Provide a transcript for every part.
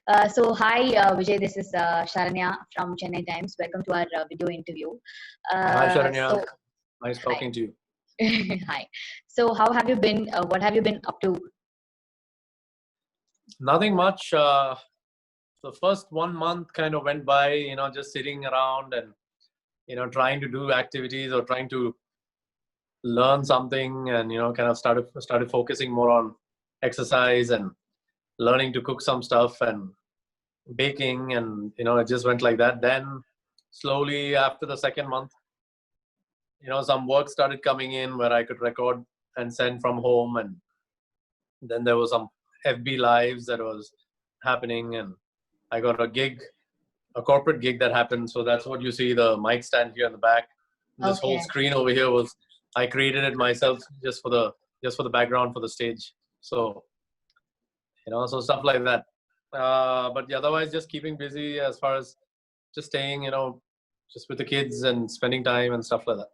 Hi, Vijay. This is Sharanya from Chennai Times. Welcome to our video interview. Hi, Uh, Sharanya. so, Nice Hi. talking to you. Hi. So, how have you been? What have you been up to? Nothing much. The first 1 month kind of went by, just sitting around and, trying to do activities or trying to learn something and, kind of started focusing more on exercise and learning to cook some stuff and baking. And, it just went like that. Then slowly after the second month, some work started coming in where I could record and send from home. And then there was some FB lives that was happening, and I got a corporate gig that happened. So that's what you see, the mic stand here in the back. This whole Okay. screen over here I created it myself just for the background for the stage. So so stuff like that. But otherwise, just keeping busy as far as just staying, just with the kids and spending time and stuff like that.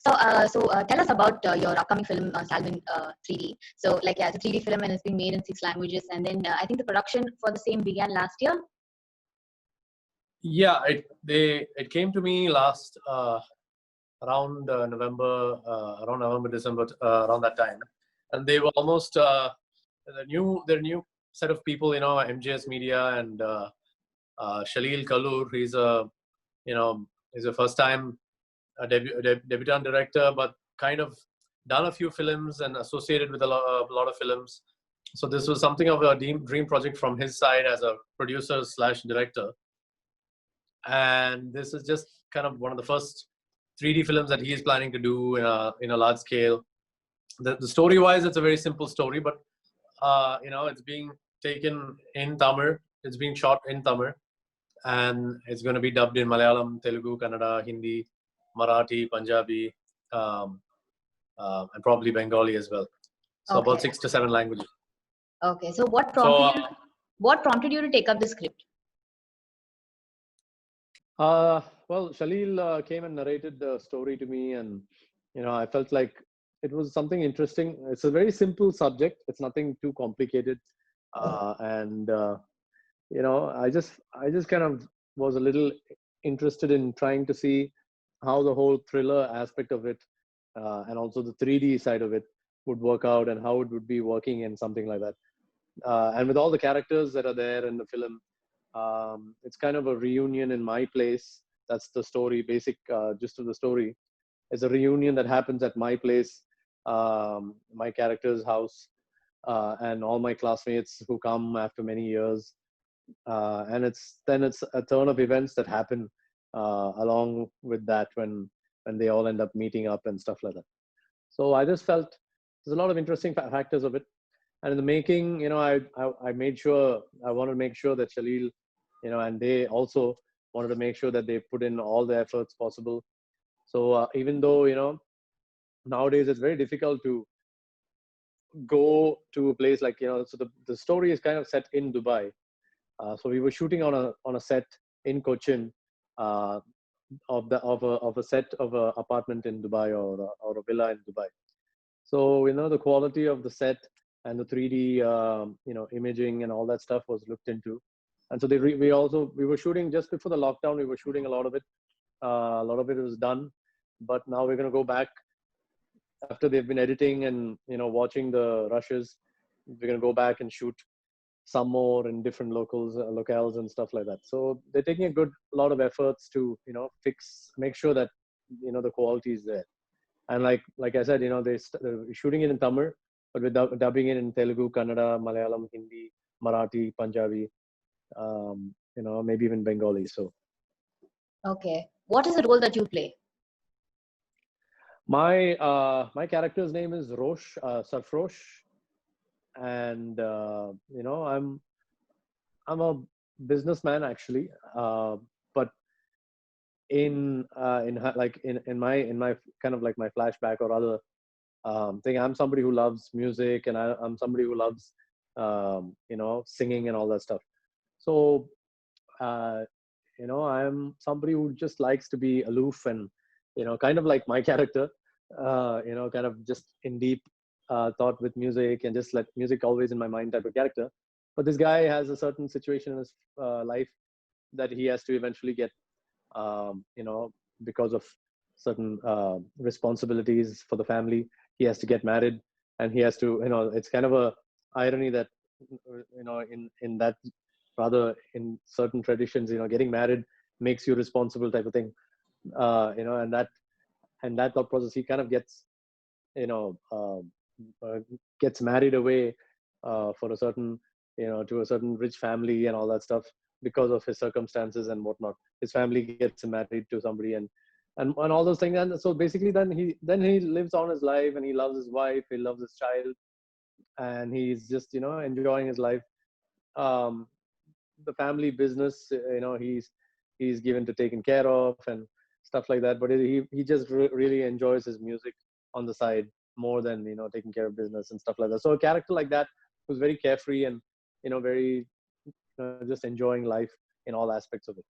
Tell us about your upcoming film, Salvin 3D. It's a 3D film and it's being made in 6 languages. And then I think the production for the same began last year. Yeah, it came to me last around November, December, around that time, and they were almost their new set of people, MJS Media and Shalil Kalur. He's a first time debutant director, but kind of done a few films and associated with a lot of films. So this was something of a dream project from his side as a producer / director. And this is just kind of one of the first 3D films that he is planning to do in a large scale. The story wise, it's a very simple story, but it's being taken in Tamil. It's being shot in Tamil, and it's going to be dubbed in Malayalam, Telugu, Kannada, Hindi, Marathi, Punjabi, and probably Bengali as well. So Okay. about 6 to 7 languages. Okay. So what prompted you to take up the script? Well, Shalil came and narrated the story to me, and I felt like it was something interesting. It's a very simple subject. It's nothing too complicated, and I just kind of was a little interested in trying to see how the whole thriller aspect of it, and also the 3D side of it, would work out, and how it would be working in something like that. And with all the characters that are there in the film, it's kind of a reunion in my place. That's the story, basic gist of the story. It's a reunion that happens at my place, my character's house, and all my classmates who come after many years. And it's a turn of events that happen along with that when they all end up meeting up and stuff like that. So I just felt there's a lot of interesting factors of it. And in the making, I wanted to make sure that Shalil, and they also wanted to make sure that they put in all the efforts possible. So even though, nowadays it's very difficult to go to a place like, so the story is kind of set in Dubai. So we were shooting on a set in Cochin, of a set of an apartment in Dubai or a villa in Dubai. So, the quality of the set and the 3D, imaging and all that stuff was looked into. And so we were shooting just before the lockdown. We were shooting a lot of it. A lot of it was done, but now we're going to go back after they've been editing and, watching the rushes. We're going to go back and shoot some more in different locales and stuff like that. So they're taking a lot of efforts to, make sure that, the quality is there. And like I said, they're shooting it in Tamil, but we're dubbing it in Telugu, Kannada, Malayalam, Hindi, Marathi, Punjabi, maybe even Bengali. So. Okay. What is the role that you play? My character's name is Rosh, Sarfrosh, and I'm a businessman actually, but in my kind of like my flashback or other thing, I'm somebody who loves music, and I'm somebody who loves singing and all that stuff. So I'm somebody who just likes to be aloof and kind of like my character, kind of just in deep thought with music, and just let music always in my mind type of character. But this guy has a certain situation in his life that he has to eventually get, because of certain responsibilities for the family, he has to get married, and he has to, it's kind of a irony that, in that, rather in certain traditions, getting married makes you responsible type of thing, and that thought process, he kind of gets, you know, gets married away for a certain, to a certain rich family and all that stuff because of his circumstances and whatnot. His family gets married to somebody, and all those things. And so basically, then he lives on his life, and he loves his wife, he loves his child, and he's just, enjoying his life. Um, the family business, he's given to taken care of and stuff like that. But he just really enjoys his music on the side more than, taking care of business and stuff like that. So a character like that who's very carefree and, very just enjoying life in all aspects of it.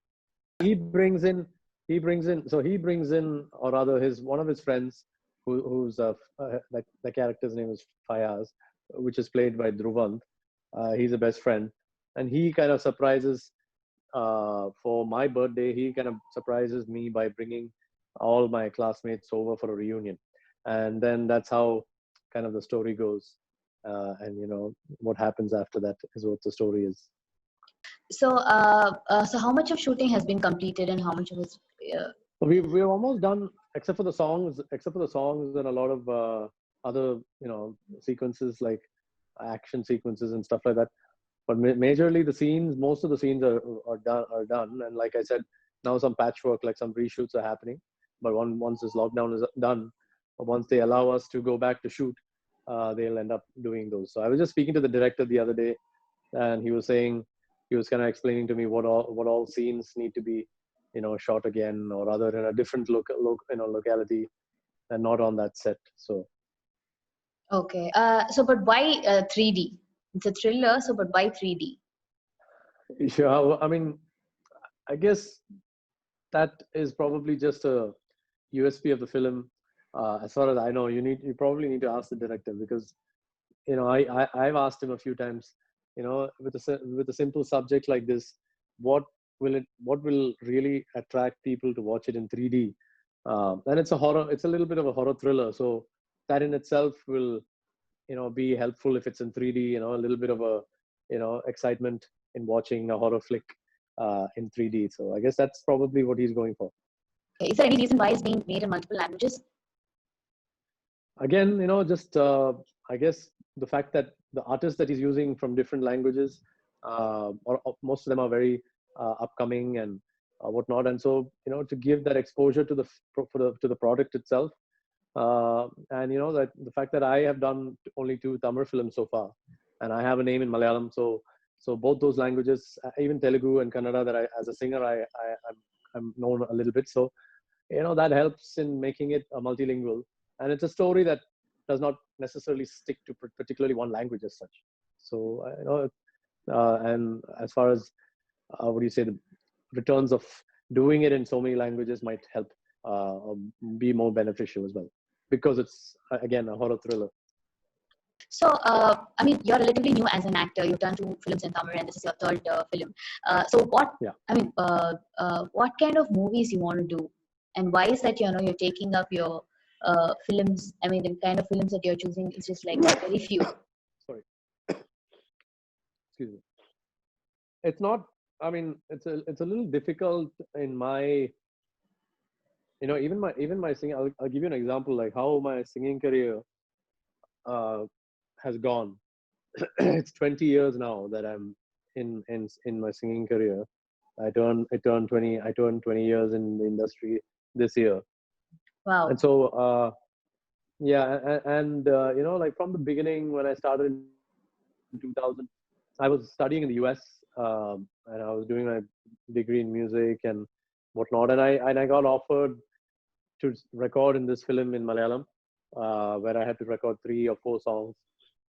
He brings in, or rather, one of his friends, who's the character's name is Fayaz, which is played by Dhruvant. He's a best friend, and he kind of surprises, for my birthday, he kind of surprises me by bringing all my classmates over for a reunion. And then that's how kind of the story goes. And what happens after that is what the story is. So how much of shooting has been completed, and how much of it? We're almost done, except for the songs and a lot of other, sequences, like action sequences and stuff like that. But majorly the scenes, most of the scenes are done. And like I said, now some patchwork, like some reshoots are happening. But once this lockdown is done, or once they allow us to go back to shoot, they'll end up doing those. So I was just speaking to the director the other day, and he was kind of explaining to me what all scenes need to be, shot again, or rather in a different locality, and not on that set. So Okay. But why 3D? It's a thriller, but why 3D? yeah, I mean, I guess that is probably just a USP of the film. As far as I know, you probably need to ask the director, because I've asked him a few times, with a simple subject like this, what will really attract people to watch it in 3D? And it's a little bit of a horror thriller, so that in itself will, be helpful if it's in 3D. A little bit of a, excitement in watching a horror flick in 3D. So I guess that's probably what he's going for. Okay. Is there any reason why it's being made in multiple languages? Again, just I guess the fact that the artists that he's using from different languages, or most of them are very upcoming and whatnot, and so to give that exposure to the product itself, and that the fact that I have done only 2 Tamil films so far, and I have a name in Malayalam, so both those languages, even Telugu and Kannada, that as a singer I'm known a little bit, so that helps in making it a multilingual. And it's a story that does not necessarily stick to particularly one language as such. So, and as far as, what do you say, the returns of doing it in so many languages might help be more beneficial as well, because it's, again, a horror thriller. So, I mean, you're relatively new as an actor. You've done 2 films in Tamil, and this is your 3rd film. So, what kind of movies you want to do, and why is that you're taking up your films? I mean, the kind of films that you're choosing is just like very few. Sorry, excuse me. It's not. I mean, it's a little difficult in my. Even my singing. I'll give you an example, like how my singing career has gone. It's 20 years now that I'm in my singing career. I turned 20 years in the industry this year. Wow. And so like from the beginning, when I started in 2000, I was studying in the US, and I was doing my degree in music and whatnot, and I got offered to record in this film in Malayalam, where I had to record 3 or 4 songs,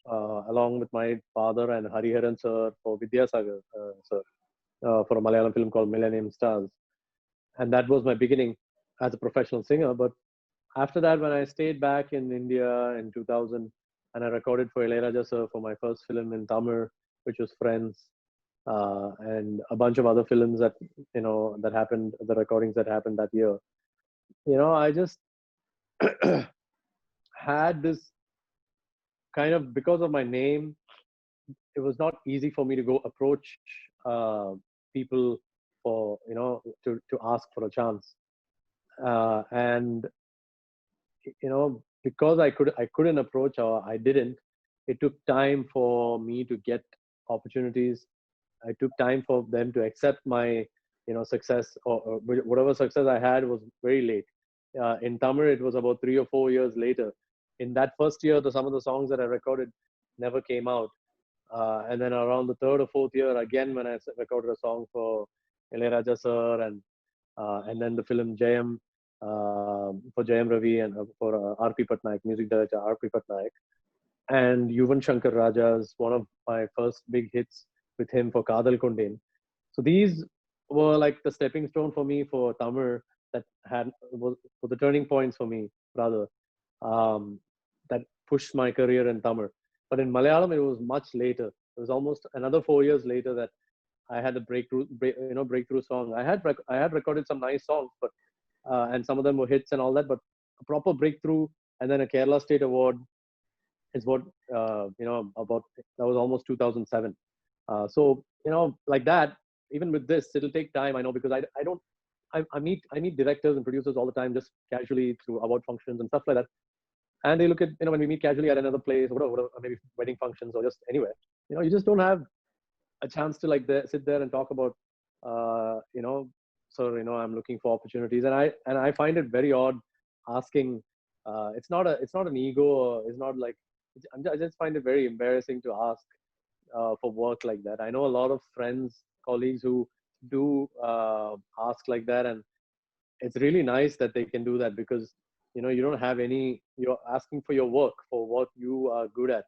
along with my father and Hariharan sir for Vidyasagar sir, for a Malayalam film called Millennium Stars. And that was my beginning as a professional singer. But after that, when I stayed back in India in 2000, and I recorded for Ilayaraja sir for my first film in Tamil, which was Friends, and a bunch of other films that that happened, the recordings that happened that year. I just had this kind of, because of my name, it was not easy for me to go approach people for to ask for a chance, and because I couldn't approach, or I didn't. It took time for me to get opportunities. I took time for them to accept my success, or whatever success I had was very late. In Tamil, it was about 3 or 4 years later. In that first year, some of the songs that I recorded never came out. And then around the third or fourth year, again, when I recorded a song for Ilayaraja sir, and then the film Jayam, for Jayam Ravi, and for R.P. Patnaik, music director R.P. Patnaik. And Yuvan Shankar Raja's one of my first big hits with him for Kadal Kondain. So these were like the stepping stone for me for Tamil, that was for the turning points for me, rather, that pushed my career in Tamil. But in Malayalam, it was much later. It was almost another 4 years later that I had a breakthrough song. I had recorded some nice songs, but and some of them were hits and all that. But a proper breakthrough, and then a Kerala State Award, is what about, that was almost 2007. So like that. Even with this, it'll take time. I know, because I don't. I meet directors and producers all the time, just casually through award functions and stuff like that. And they look at, when we meet casually at another place, or whatever, or maybe wedding functions, or just anywhere. You just don't have a chance to sit there and talk about, sir, I'm looking for opportunities, and I find it very odd asking. It's not an ego, or it's not like, I just find it very embarrassing to ask for work like that. I know a lot of friends, colleagues who do ask like that, and it's really nice that they can do that, because you don't have any, you're asking for your work, for what you are good at,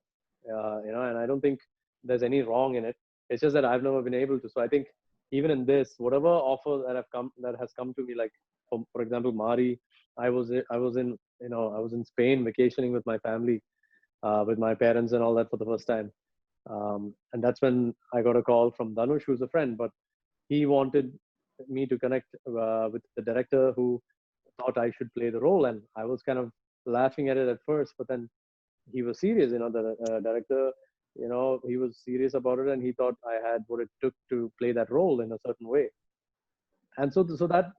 and I don't think there's any wrong in it. It's just that I've never been able to. So I think even in this, whatever offer that has come to me, like for example Mari, I was in Spain vacationing with my family, with my parents and all that, for the first time. And that's when I got a call from Dhanush, who's a friend, but he wanted me to connect with the director, who thought I should play the role. And I was kind of laughing at it at first, but then he was serious. The director, he was serious about it, and he thought I had what it took to play that role in a certain way. And so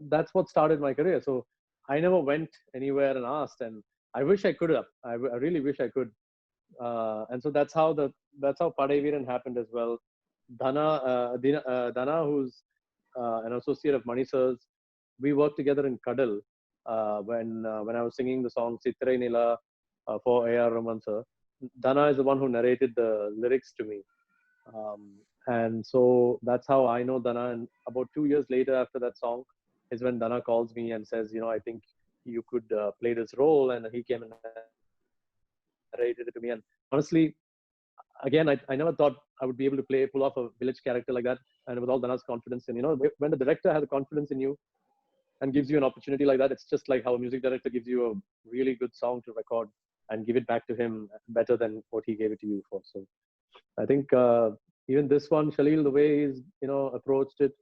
that's what started my career. So I never went anywhere and asked, and I wish I could have. I really wish I could. And so that's how Padaiviran happened as well. Dana, who's an associate of Mani Sir's, we worked together in Kadal when I was singing the song Chitrai Nila for A.R. Rahman sir. Dana is the one who narrated the lyrics to me. And so that's how I know Dana. And about 2 years later, after that song, is when Dana calls me and says, I think you could play this role. And he came and narrated it to me. And honestly, again, I never thought I would be able to pull off a village character like that. And with all Dana's confidence, and when the director has a confidence in you and gives you an opportunity like that, it's just like how a music director gives you a really good song to record and give it back to him better than what he gave it to you for. So I think even this one, Shalil, the way he's approached it,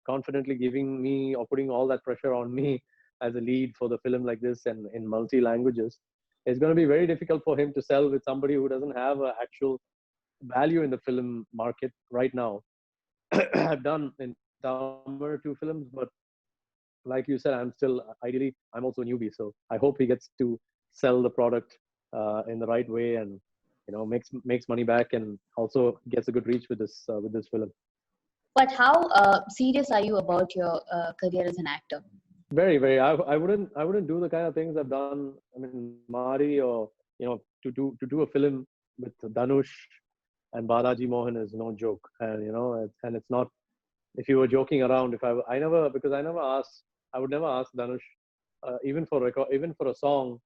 confidently giving me, or putting all that pressure on me as a lead for the film like this, and in multi languages, it's going to be very difficult for him to sell with somebody who doesn't have an actual value in the film market right now. I've done in Tamil 2 films, but like you said, I'm also a newbie. So I hope he gets to sell the product in the right way, and makes money back, and also gets a good reach with this film. But how serious are you about your career as an actor? Very, very. I wouldn't do the kind of things I've done. I mean, Mari, or to do a film with Dhanush and Balaji Mohan is no joke. And and it's not. If you were joking around, I never, because I would never ask Dhanush, even for a song.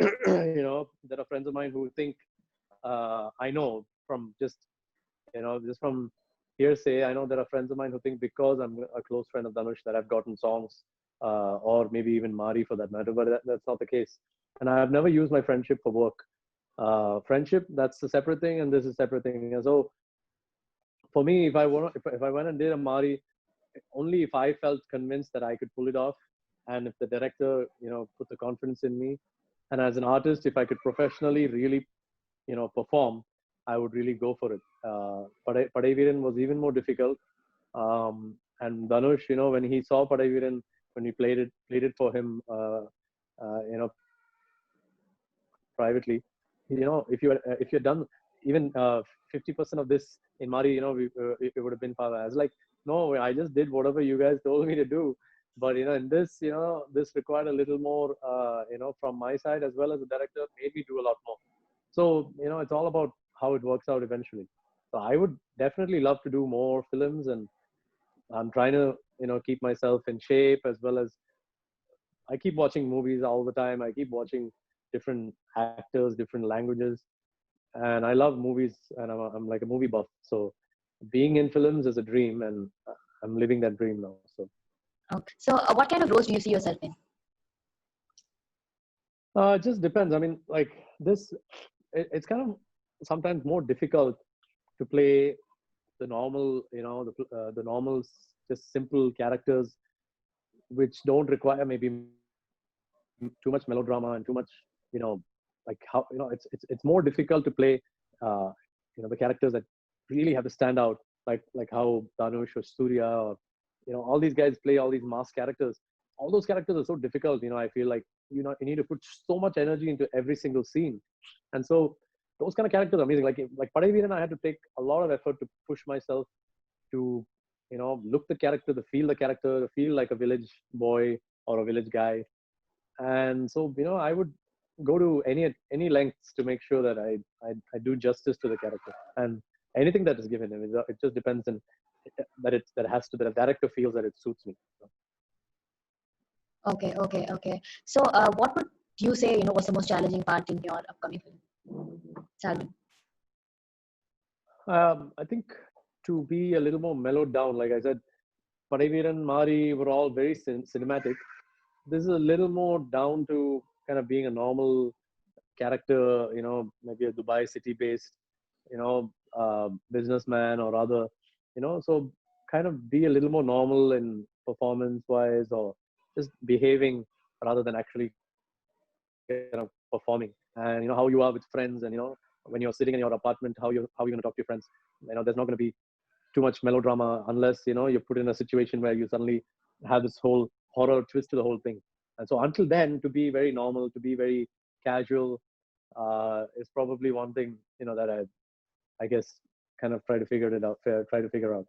There are friends of mine who think I know from just from hearsay. I know there are friends of mine who think, because I'm a close friend of Dhanush, that I've gotten songs, or maybe even Mari for that matter, but that's not the case. And I've never used my friendship for work. Friendship, that's a separate thing, and this is a separate thing. And so for me, if I went and did a Mari, only if I felt convinced that I could pull it off, and if the director, put the confidence in me, and as an artist, if I could professionally really, perform, I would really go for it. Padaiviran was even more difficult. And Dhanush, when he saw Padaiviran, when we played it for him, privately, if you had done even 50% of this in Mari, it would have been far. I was like, no, I just did whatever you guys told me to do. But in this, this required a little more, from my side as well as the director, made me do a lot more. So it's all about how it works out eventually. So I would definitely love to do more films, and I'm trying to keep myself in shape, as well as I keep watching movies all the time. I keep watching different actors, different languages, and I love movies, and I'm like a movie buff. So being in films is a dream, and I'm living that dream now. So Okay. So what kind of roles do you see yourself in? it just depends. I mean, like this, it's kind of sometimes more difficult to play the normal, the normal, just simple characters, which don't require maybe too much melodrama and too much, you know, like how it's more difficult to play, uh, the characters that really have to stand out, like how Dhanush or Surya or all these guys play all these mass characters. All those characters are so difficult. I feel like you need to put so much energy into every single scene, and so those kind of characters are amazing. Like Padaiviran, I had to take a lot of effort to push myself to look the character, to feel the character, to feel like a village boy or a village guy. And so I would go to any lengths to make sure that I do justice to the character, and anything that is given. I mean, it just depends on that a director feels that it suits me. Okay, okay, okay. So what would you say, was the most challenging part in your upcoming film, Salman? I think to be a little more mellowed down, like I said, Padaiviran, Mari were all very cinematic. This is a little more down to kind of being a normal character, maybe a Dubai city based, businessman or other, so kind of be a little more normal in performance wise, or just behaving rather than actually performing. And how you are with friends, and when you're sitting in your apartment, how you're going to talk to your friends. There's not going to be too much melodrama unless you're put in a situation where you suddenly have this whole horror twist to the whole thing. And so until then, to be very normal, to be very casual, is probably one thing that I guess kind of try to figure out.